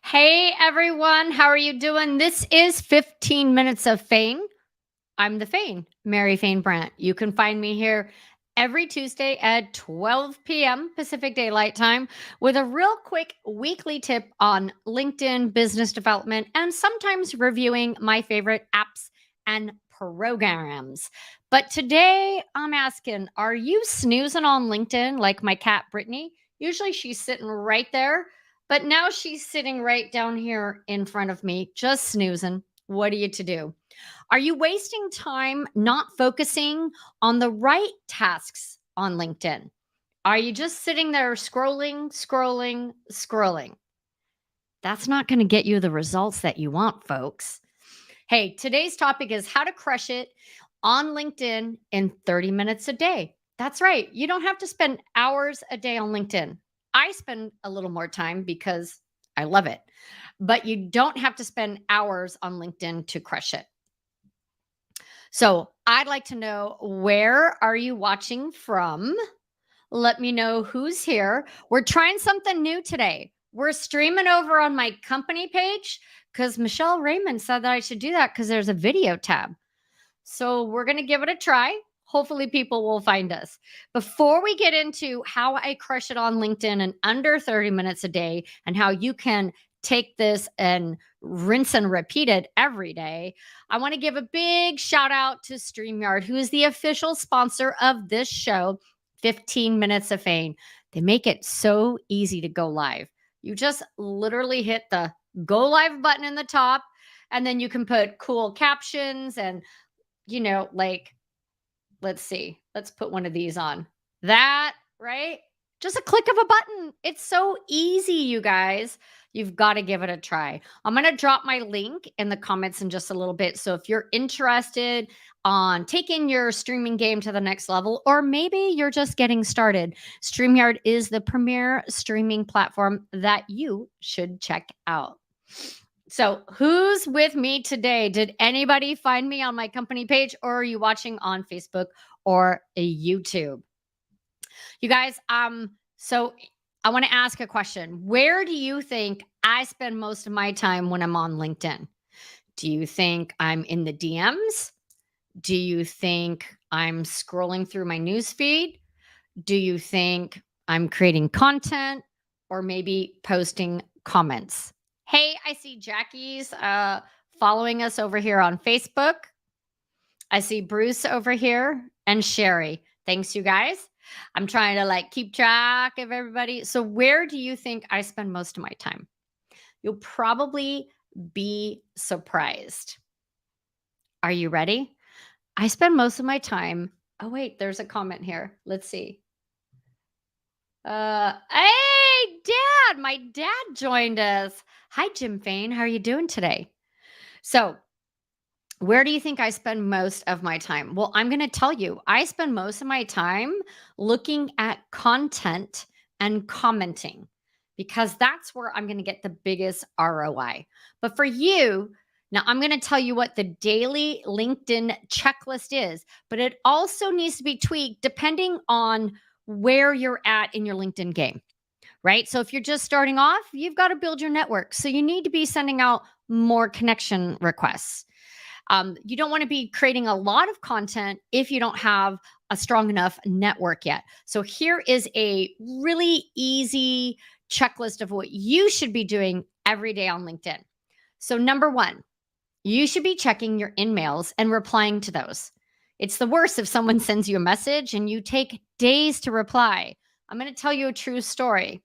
Hey everyone, how are you doing? This is 15 Minutes of Fame. I'm the Fane, Mary Fane Brandt. You can find me here every Tuesday at 12 p.m. Pacific Daylight Time with a real quick weekly tip on LinkedIn business development and sometimes reviewing my favorite apps and programs. But today I'm asking, are you snoozing on LinkedIn like my cat Brittany? Usually she's sitting right there, but now she's sitting right down here in front of me, just snoozing. What are you to do? Are you wasting time not focusing on the right tasks on LinkedIn? Are you just sitting there scrolling, scrolling, scrolling? That's not going to get you the results that you want, folks. Hey, today's topic is how to crush it on LinkedIn in 30 minutes a day. That's right. You don't have to spend hours a day on LinkedIn. I spend a little more time because I love it, but you don't have to spend hours on LinkedIn to crush it. So I'd like to know, where are you watching from? Let me know who's here. We're trying something new today. We're streaming over on my company page because Michelle Raymond said that I should do that because there's a video tab. So we're going to give it a try. Hopefully, people will find us. Before we get into how I crush it on LinkedIn in under 30 minutes a day and how you can take this and rinse and repeat it every day, I want to give a big shout out to Streamyard, who is the official sponsor of this show, 15 Minutes of Fame. They make it so easy to go live. You just literally hit the go live button in the top, and then you can put cool captions and like, let's see, let's put one of these on. That, right? Just a click of a button. It's so easy, you guys. You've got to give it a try. I'm going to drop my link in the comments in just a little bit. So if you're interested on taking your streaming game to the next level, or maybe you're just getting started, StreamYard is the premier streaming platform that you should check out. So, who's with me today? Did anybody find me on my company page, or are you watching on Facebook or YouTube? You guys, so I want to ask a question. Where do you think I spend most of my time when I'm on LinkedIn? Do you think I'm in the DMs? Do you think I'm scrolling through my news feed? Do you think I'm creating content or maybe posting comments? Hey, I see Jackie's following us over here on Facebook. I see Bruce over here and Sherry. Thanks, you guys. I'm trying to keep track of everybody. So, where do you think I spend most of my time? You'll probably be surprised. Are you ready? I spend most of my time. Oh, wait, there's a comment here. Let's see. Hey, Dad! My dad joined us. Hi, Jim Fain. How are you doing today? So, where do you think I spend most of my time? Well, I'm going to tell you. I spend most of my time looking at content and commenting because that's where I'm going to get the biggest ROI. But for you, now I'm going to tell you what the daily LinkedIn checklist is, but it also needs to be tweaked depending on where you're at in your LinkedIn game, right? So if you're just starting off, you've got to build your network. So you need to be sending out more connection requests. You don't want to be creating a lot of content if you don't have a strong enough network yet. So here is a really easy checklist of what you should be doing every day on LinkedIn. So number one, you should be checking your emails and replying to those. It's the worst if someone sends you a message and you take days to reply. I'm going to tell you a true story.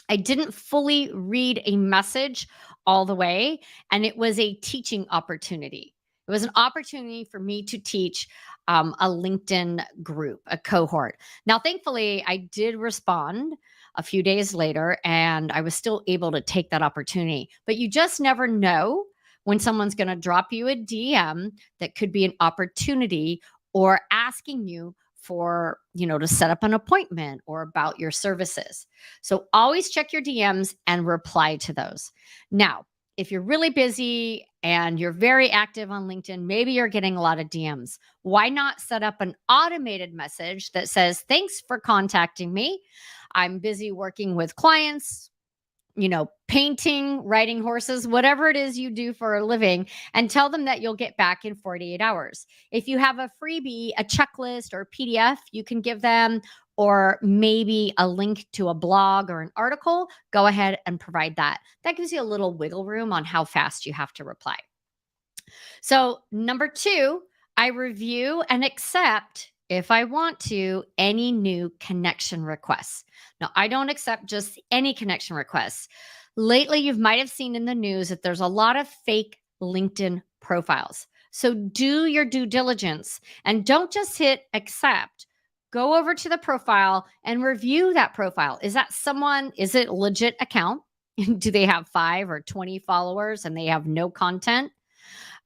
I didn't fully read a message all the way, and it was a teaching opportunity. It was an opportunity for me to teach a LinkedIn group, a cohort. Now, thankfully, I did respond a few days later, and I was still able to take that opportunity. But you just never know when someone's going to drop you a DM that could be an opportunity, or asking you for, to set up an appointment or about your services. So always check your DMs and reply to those. Now, if you're really busy and you're very active on LinkedIn, maybe you're getting a lot of DMs. Why not set up an automated message that says, "Thanks for contacting me. I'm busy working with clients. painting, riding horses, whatever it is you do for a living, and tell them that you'll get back in 48 hours. If you have a freebie, a checklist, or a PDF, you can give them, or maybe a link to a blog or an article, go ahead and provide that. That gives you a little wiggle room on how fast you have to reply. So, number 2, I review and accept, if I want to, any new connection requests. Now, I don't accept just any connection requests. Lately, you might have seen in the news that there's a lot of fake LinkedIn profiles. So, do your due diligence and don't just hit accept. Go over to the profile and review that profile. Is it a legit account? Do they have 5 or 20 followers and they have no content?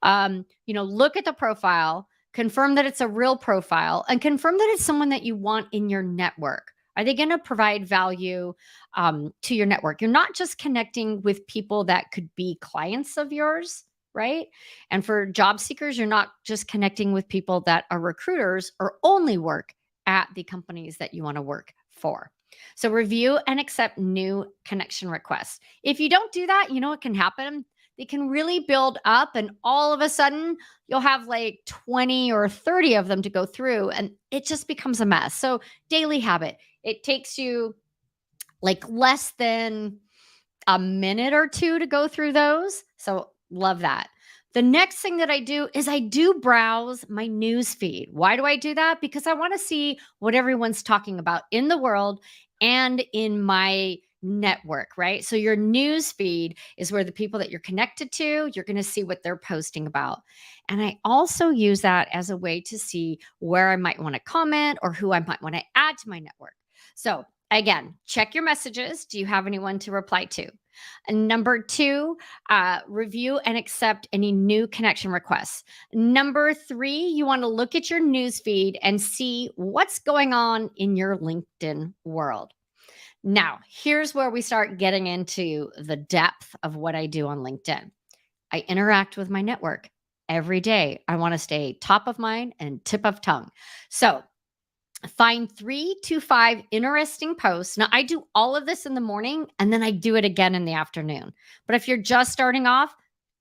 Look at the profile, confirm that it's a real profile, and confirm that it's someone that you want in your network. Are they going to provide value to your network? You're not just connecting with people that could be clients of yours, right? And for job seekers, you're not just connecting with people that are recruiters or only work at the companies that you want to work for. So review and accept new connection requests. If you don't do that, you know what can happen? They can really build up, and all of a sudden you'll have like 20 or 30 of them to go through, and it just becomes a mess. So daily habit, it takes you like less than a minute or 2 to go through those. So love that. The next thing that I do is I do browse my news feed. Why do I do that? Because I want to see what everyone's talking about in the world and in my network, right? So your news feed is where the people that you're connected to, you're going to see what they're posting about. And I also use that as a way to see where I might want to comment or who I might want to add to my network. So again, check your messages. Do you have anyone to reply to? And number 2, review and accept any new connection requests. Number 3, you want to look at your news feed and see what's going on in your LinkedIn world. Now, here's where we start getting into the depth of what I do on LinkedIn. I interact with my network every day. I want to stay top of mind and tip of tongue. So find 3 to 5 interesting posts. Now, I do all of this in the morning and then I do it again in the afternoon. But if you're just starting off,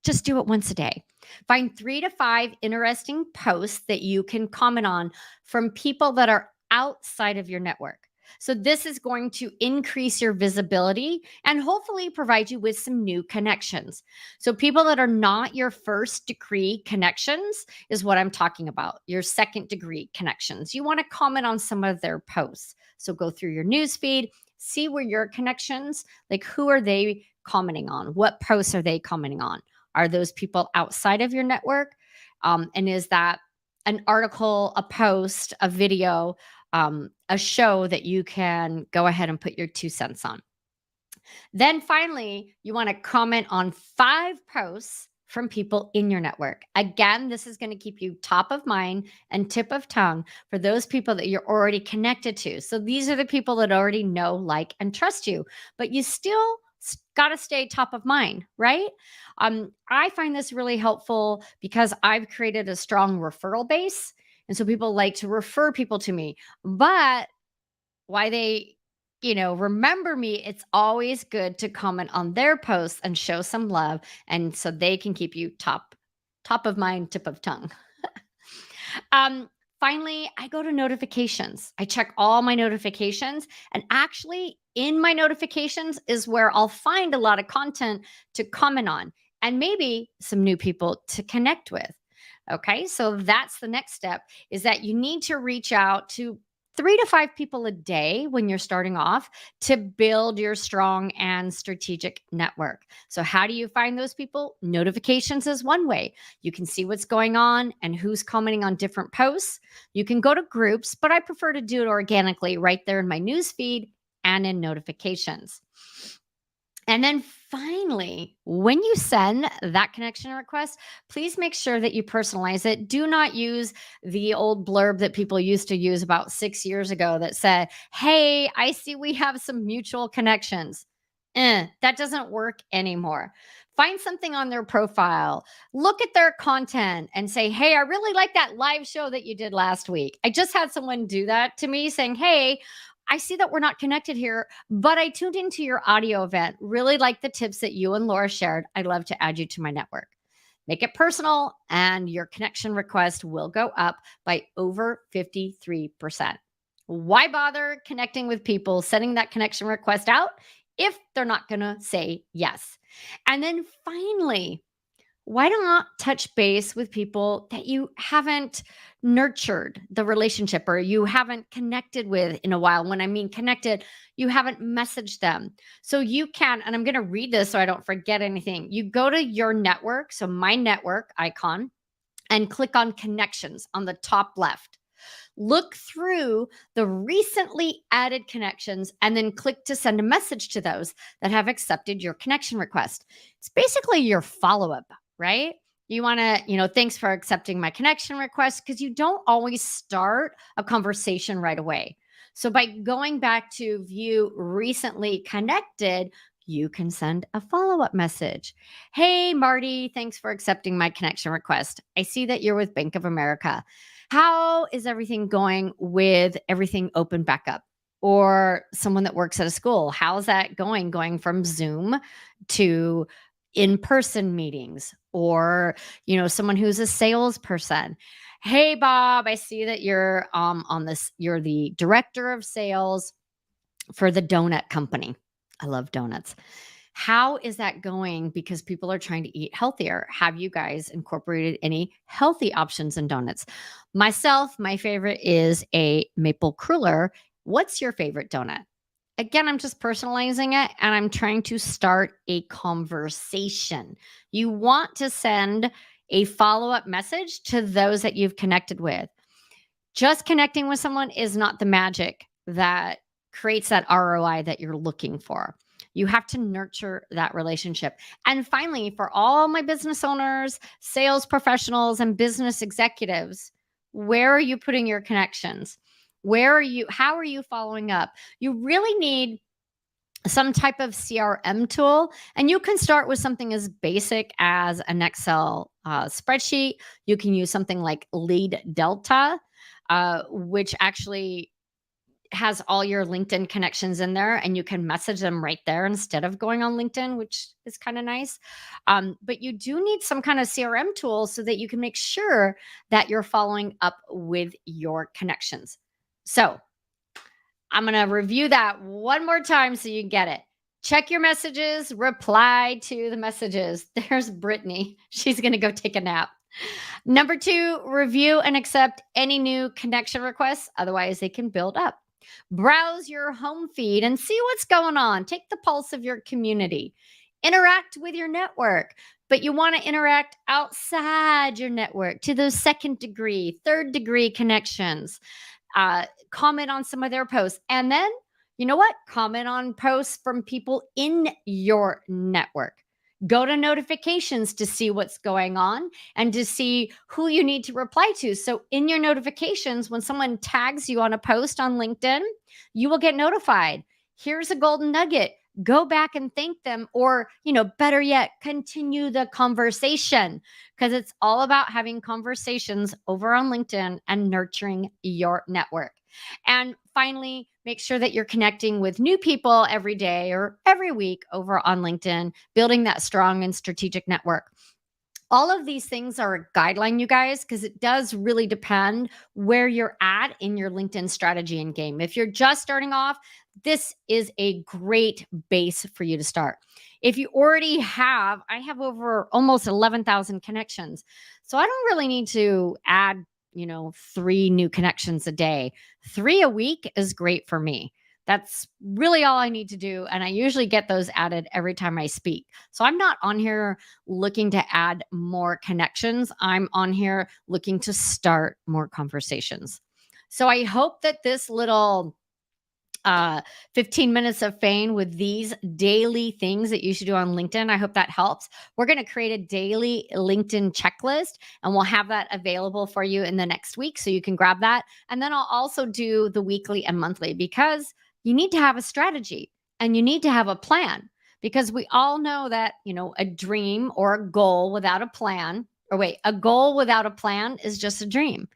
just do it once a day. Find 3 to 5 interesting posts that you can comment on from people that are outside of your network. So this is going to increase your visibility and hopefully provide you with some new connections. So people that are not your first degree connections is what I'm talking about, your second degree connections. You want to comment on some of their posts. So go through your newsfeed, see where your connections, like who are they commenting on? What posts are they commenting on? Are those people outside of your network? And is that an article, a post, a video, a show that you can go ahead and put your 2 cents on? Then finally, you want to comment on 5 posts from people in your network. Again, this is going to keep you top of mind and tip of tongue for those people that you're already connected to. So these are the people that already know, like, and trust you, but you still got to stay top of mind, right? I find this really helpful because I've created a strong referral base. And so people like to refer people to me. But why they, remember me, it's always good to comment on their posts and show some love. And so they can keep you top of mind, tip of tongue. Finally, I go to notifications. I check all my notifications. And actually, in my notifications is where I'll find a lot of content to comment on and maybe some new people to connect with. Okay, so that's the next step, is that you need to reach out to 3 to 5 people a day when you're starting off to build your strong and strategic network. So how do you find those people? Notifications is one way. You can see what's going on and who's commenting on different posts. You can go to groups, but I prefer to do it organically right there in my news feed and in notifications. And then finally, when you send that connection request, please make sure that you personalize it. Do not use the old blurb that people used to use about 6 years ago that said, "Hey, I see we have some mutual connections." That doesn't work anymore. Find something on their profile, look at their content and say, "Hey, I really like that live show that you did last week." I just had someone do that to me saying, "Hey, I see that we're not connected here, but I tuned into your audio event. Really like the tips that you and Laura shared. I'd love to add you to my network. Make it personal, and your connection request will go up by over 53%. Why bother connecting with people, sending that connection request out if they're not going to say yes? And then finally, why not touch base with people that you haven't nurtured the relationship or you haven't connected with in a while? When I mean connected, you haven't messaged them. So you can, and I'm going to read this so I don't forget anything. You go to your network, so my network icon, and click on connections on the top left. Look through the recently added connections and then click to send a message to those that have accepted your connection request. It's basically your follow up, right? You want to, thanks for accepting my connection request, because you don't always start a conversation right away. So by going back to view recently connected, you can send a follow-up message. Hey, Marty, thanks for accepting my connection request. I see that you're with Bank of America. How is everything going with everything open back up? Or someone that works at a school, how's that going from Zoom to in-person meetings? Or, someone who's a salesperson. Hey, Bob, I see that you're you're the director of sales for the donut company. I love donuts. How is that going? Because people are trying to eat healthier. Have you guys incorporated any healthy options in donuts? Myself, my favorite is a maple cruller. What's your favorite donut? Again, I'm just personalizing it and I'm trying to start a conversation. You want to send a follow-up message to those that you've connected with. Just connecting with someone is not the magic that creates that ROI that you're looking for. You have to nurture that relationship. And finally, for all my business owners, sales professionals, and business executives, where are you putting your connections? How are you following up? You really need some type of CRM tool, and you can start with something as basic as an Excel spreadsheet. You can use something like Lead Delta, which actually has all your LinkedIn connections in there, and you can message them right there instead of going on LinkedIn, which is kind of nice. But you do need some kind of CRM tool so that you can make sure that you're following up with your connections. So I'm going to review that one more time so you get it. Check your messages, reply to the messages. There's Brittany. She's going to go take a nap. Number 2, review and accept any new connection requests. Otherwise, they can build up. Browse your home feed and see what's going on. Take the pulse of your community. Interact with your network, but you want to interact outside your network to those second degree, third degree connections. Comment on some of their posts. And then, you know what? Comment on posts from people in your network. Go to notifications to see what's going on and to see who you need to reply to. So in your notifications, when someone tags you on a post on LinkedIn, you will get notified. Here's a golden nugget. Go back and thank them, or, better yet, continue the conversation, because it's all about having conversations over on LinkedIn and nurturing your network. And finally, make sure that you're connecting with new people every day or every week over on LinkedIn, building that strong and strategic network. All of these things are a guideline, you guys, because it does really depend where you're at in your LinkedIn strategy and game. If you're just starting off, this is a great base for you to start. If you already have, I have over almost 11,000 connections. So I don't really need to add 3 new connections a day. 3 a week is great for me. That's really all I need to do. And I usually get those added every time I speak. So I'm not on here looking to add more connections. I'm on here looking to start more conversations. So I hope that this little 15 minutes of FAIN with these daily things that you should do on LinkedIn, I hope that helps. We're going to create a daily LinkedIn checklist, and we'll have that available for you in the next week, so you can grab that. And then I'll also do the weekly and monthly, because you need to have a strategy and you need to have a plan, because we all know that, a dream or a goal without a plan or wait, a goal without a plan is just a dream.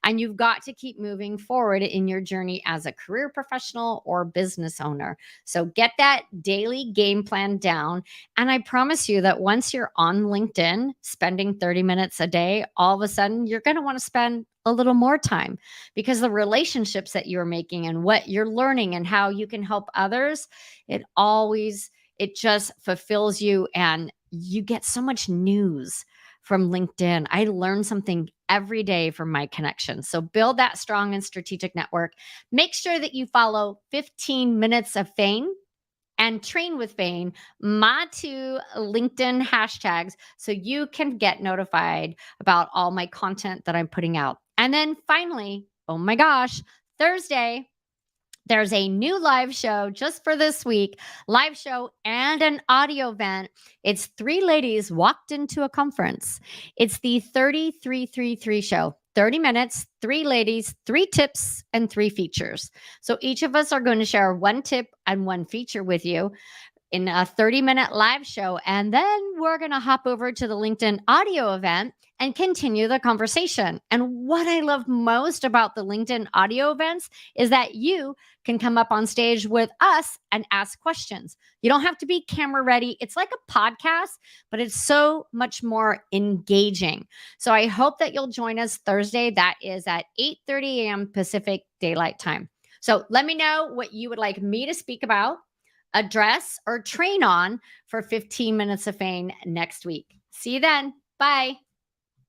And you've got to keep moving forward in your journey as a career professional or business owner. So get that daily game plan down. And I promise you that once you're on LinkedIn, spending 30 minutes a day, all of a sudden you're going to want to spend a little more time, because the relationships that you're making and what you're learning and how you can help others, it just fulfills you, and you get so much news from LinkedIn. I learn something every day from my connections. So build that strong and strategic network. Make sure that you follow 15 Minutes of Fame and Train with Fain, my two LinkedIn hashtags, so you can get notified about all my content that I'm putting out. And then finally, oh my gosh, Thursday, there's a new live show just for this week, live show and an audio event. It's three ladies walked into a conference. It's the 3333 show. 30 minutes, three ladies, three tips, and three features. So each of us are going to share one tip and one feature with you in a 30-minute live show. And then we're going to hop over to the LinkedIn audio event and continue the conversation. And what I love most about the LinkedIn audio events is that you can come up on stage with us and ask questions. You don't have to be camera ready. It's like a podcast, but it's so much more engaging. So I hope that you'll join us Thursday. That is at 8:30 a.m. Pacific Daylight Time. So let me know what you would like me to speak about, address, or train on for 15 Minutes of Fame next week. See you then. Bye.